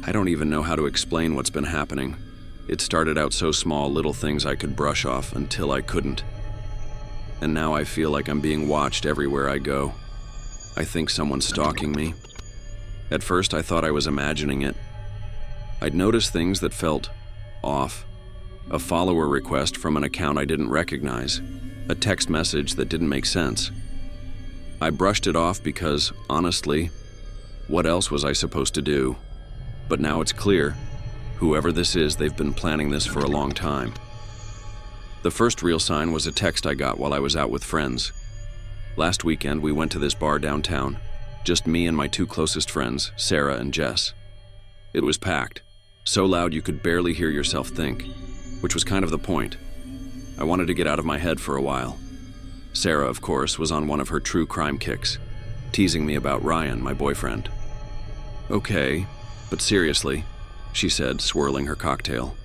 I don't even know how to explain what's been happening. It started out so small, little things I could brush off until I couldn't. And now I feel like I'm being watched everywhere I go. I think someone's stalking me. At first, I thought I was imagining it. I'd noticed things that felt off. A follower request from an account I didn't recognize. A text message that didn't make sense. I brushed it off because, honestly, what else was I supposed to do? But now it's clear. Whoever this is, they've been planning this for a long time. The first real sign was a text I got while I was out with friends. Last weekend, we went to this bar downtown. Just me and my two closest friends, Sarah and Jess. It was packed. So loud you could barely hear yourself think, which was kind of the point. I wanted to get out of my head for a while. Sarah, of course, was on one of her true crime kicks, teasing me about Ryan, my boyfriend. Okay, but seriously, she said, swirling her cocktail.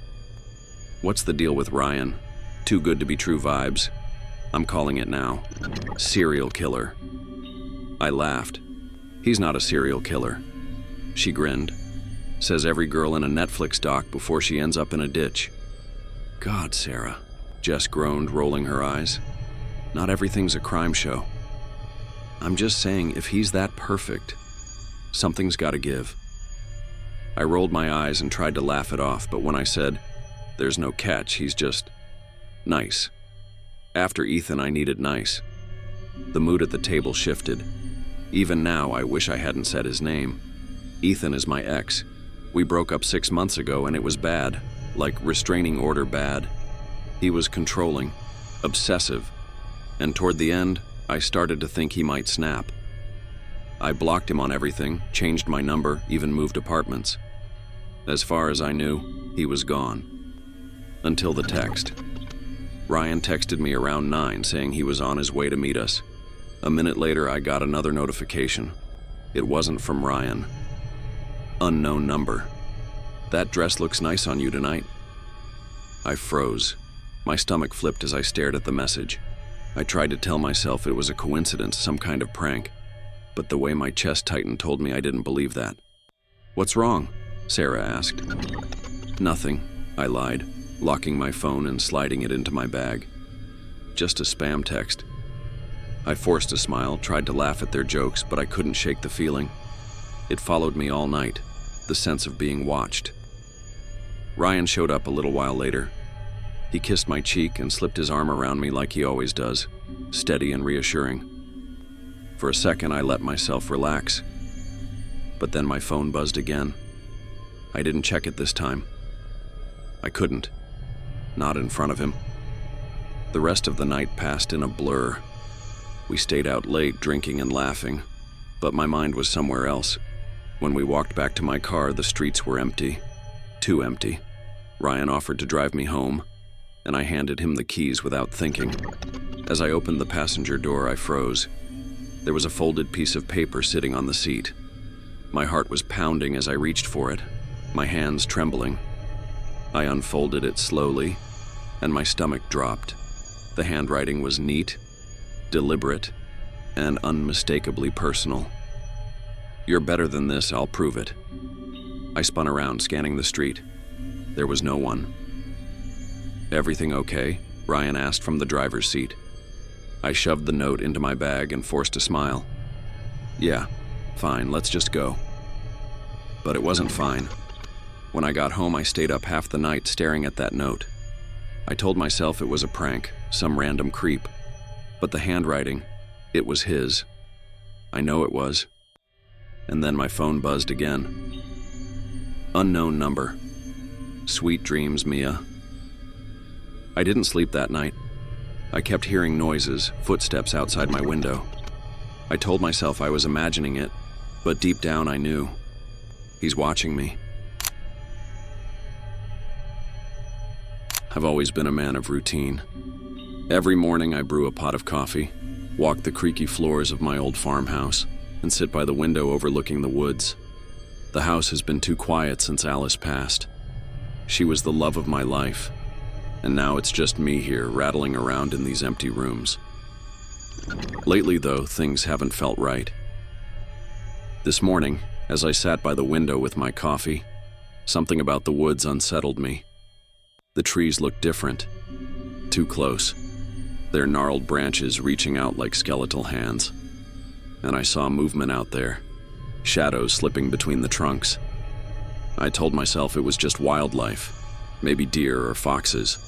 What's the deal with Ryan? Too good to be true vibes. I'm calling it now. Serial killer. I laughed. He's not a serial killer. She grinned. Says every girl in a Netflix doc before she ends up in a ditch. God, Sarah, Jess groaned, rolling her eyes. Not everything's a crime show. I'm just saying, if he's that perfect, something's gotta give. I rolled my eyes and tried to laugh it off, but when I said, there's no catch, he's just nice. After Ethan, I needed nice. The mood at the table shifted. Even now, I wish I hadn't said his name. Ethan is my ex. We broke up 6 months ago and it was bad, like restraining order bad. He was controlling, obsessive, and toward the end, I started to think he might snap. I blocked him on everything, changed my number, even moved apartments. As far as I knew, he was gone. Until the text. Ryan texted me around 9 saying he was on his way to meet us. A minute later, I got another notification. It wasn't from Ryan. Unknown number. That dress looks nice on you tonight. I froze. My stomach flipped as I stared at the message. I tried to tell myself it was a coincidence, some kind of prank, but the way my chest tightened told me I didn't believe that. What's wrong? Sarah asked. Nothing, I lied, locking my phone and sliding it into my bag. Just a spam text. I forced a smile, tried to laugh at their jokes, but I couldn't shake the feeling. It followed me all night, the sense of being watched. Ryan showed up a little while later. He kissed my cheek and slipped his arm around me like he always does, steady and reassuring. For a second, I let myself relax. But then my phone buzzed again. I didn't check it this time. I couldn't. Not in front of him. The rest of the night passed in a blur. We stayed out late, drinking and laughing, but my mind was somewhere else. When we walked back to my car, the streets were empty. Too empty. Ryan offered to drive me home, and I handed him the keys without thinking. As I opened the passenger door, I froze. There was a folded piece of paper sitting on the seat. My heart was pounding as I reached for it, my hands trembling. I unfolded it slowly, and my stomach dropped. The handwriting was neat, deliberate, and unmistakably personal. You're better than this, I'll prove it. I spun around, scanning the street. There was no one. Everything okay? Ryan asked from the driver's seat. I shoved the note into my bag and forced a smile. Yeah, fine, let's just go. But it wasn't fine. When I got home, I stayed up half the night staring at that note. I told myself it was a prank, some random creep. But the handwriting, it was his. I know it was. And then my phone buzzed again. Unknown number. Sweet dreams, Mia. I didn't sleep that night. I kept hearing noises, footsteps outside my window. I told myself I was imagining it, but deep down I knew. He's watching me. I've always been a man of routine. Every morning I brew a pot of coffee, walk the creaky floors of my old farmhouse, and sit by the window overlooking the woods. The house has been too quiet since Alice passed. She was the love of my life, and now it's just me here rattling around in these empty rooms. Lately, though, things haven't felt right. This morning, as I sat by the window with my coffee, Something about the woods unsettled me. The trees looked different. Too close. Their gnarled branches reaching out like skeletal hands. And I saw movement out there. Shadows slipping between the trunks. I told myself it was just wildlife. Maybe deer or foxes.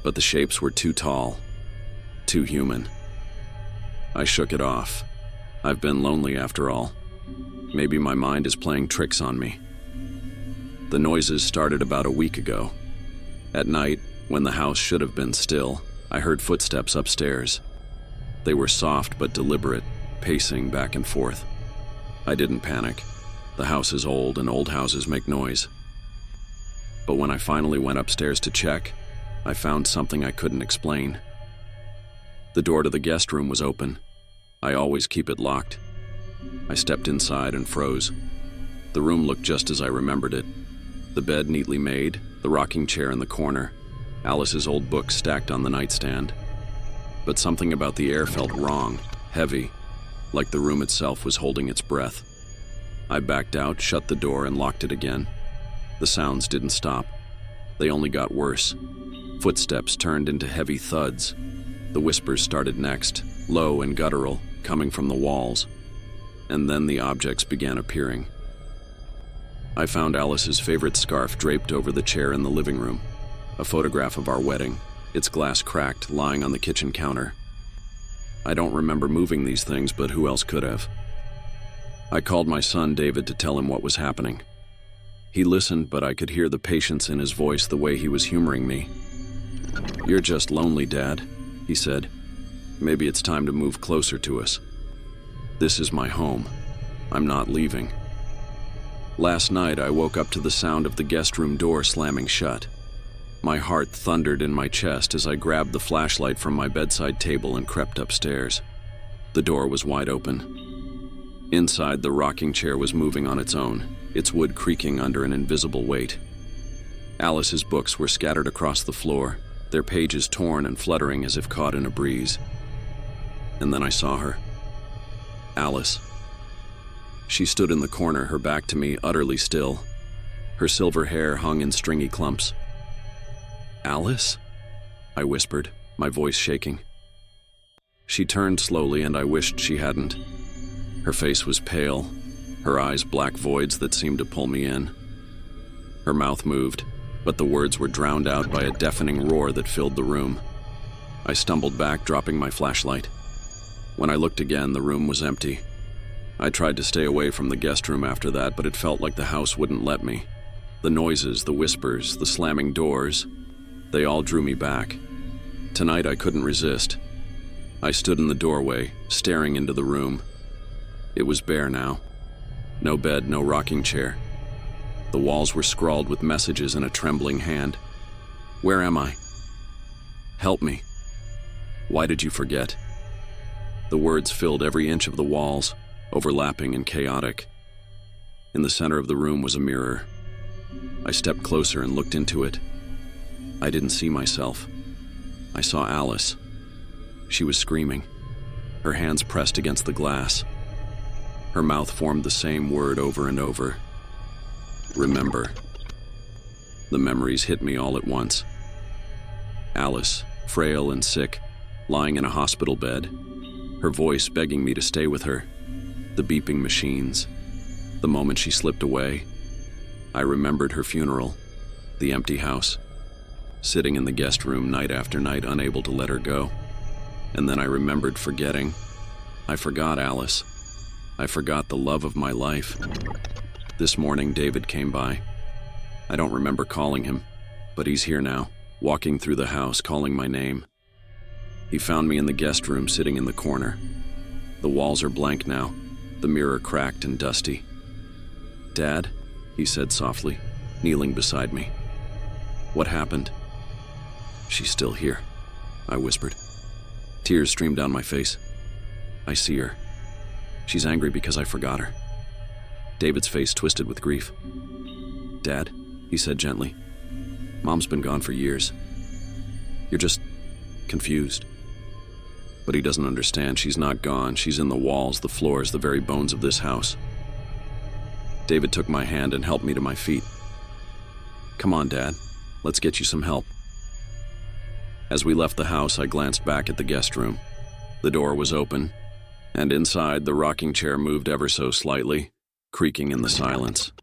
But the shapes were too tall. Too human. I shook it off. I've been lonely after all. Maybe my mind is playing tricks on me. The noises started about a week ago. At night, when the house should have been still, I heard footsteps upstairs. They were soft but deliberate, pacing back and forth. I didn't panic. The house is old and old houses make noise. But when I finally went upstairs to check, I found something I couldn't explain. The door to the guest room was open. I always keep it locked. I stepped inside and froze. The room looked just as I remembered it. The bed neatly made, the rocking chair in the corner, Alice's old books stacked on the nightstand. But something about the air felt wrong, heavy, like the room itself was holding its breath. I backed out, shut the door, and locked it again. The sounds didn't stop. They only got worse. Footsteps turned into heavy thuds. The whispers started next, low and guttural, coming from the walls. And then the objects began appearing. I found Alice's favorite scarf draped over the chair in the living room. A photograph of our wedding, its glass cracked, lying on the kitchen counter. I don't remember moving these things, but who else could have? I called my son David to tell him what was happening. He listened, but I could hear the patience in his voice, the way he was humoring me. "You're just lonely, Dad," he said. "Maybe it's time to move closer to us. This is my home. I'm not leaving." Last night, I woke up to the sound of the guest room door slamming shut. My heart thundered in my chest as I grabbed the flashlight from my bedside table and crept upstairs. The door was wide open. Inside, the rocking chair was moving on its own, its wood creaking under an invisible weight. Alice's books were scattered across the floor, their pages torn and fluttering as if caught in a breeze. And then I saw her. Alice. She stood in the corner, her back to me, utterly still. Her silver hair hung in stringy clumps. "Alice?" I whispered, my voice shaking. She turned slowly, and I wished she hadn't. Her face was pale, her eyes black voids that seemed to pull me in. Her mouth moved, but the words were drowned out by a deafening roar that filled the room. I stumbled back, dropping my flashlight. When I looked again, the room was empty. I tried to stay away from the guest room after that, but it felt like the house wouldn't let me. The noises, the whispers, the slamming doors, they all drew me back. Tonight I couldn't resist. I stood in the doorway, staring into the room. It was bare now. No bed, no rocking chair. The walls were scrawled with messages in a trembling hand. "Where am I? Help me. Why did you forget?" The words filled every inch of the walls, overlapping and chaotic. In the center of the room was a mirror. I stepped closer and looked into it. I didn't see myself. I saw Alice. She was screaming, her hands pressed against the glass. Her mouth formed the same word over and over. Remember. The memories hit me all at once. Alice, frail and sick, lying in a hospital bed, her voice begging me to stay with her. The beeping machines. The moment she slipped away, I remembered her funeral, the empty house, sitting in the guest room night after night, unable to let her go. And then I remembered forgetting. I forgot Alice. I forgot the love of my life. This morning, David came by. I don't remember calling him, but he's here now, walking through the house, calling my name. He found me in the guest room, sitting in the corner. The walls are blank now, the mirror cracked and dusty. "Dad," he said softly, kneeling beside me. "What happened?" "She's still here," I whispered. Tears streamed down my face. "I see her. She's angry because I forgot her." David's face twisted with grief. "Dad," he said gently, "Mom's been gone for years. You're just confused." But he doesn't understand. She's not gone. She's in the walls, the floors, the very bones of this house. David took my hand and helped me to my feet. Come on, Dad. Let's get you some help. As we left the house, I glanced back at the guest room. The door was open, and inside, the rocking chair moved ever so slightly, creaking in the silence.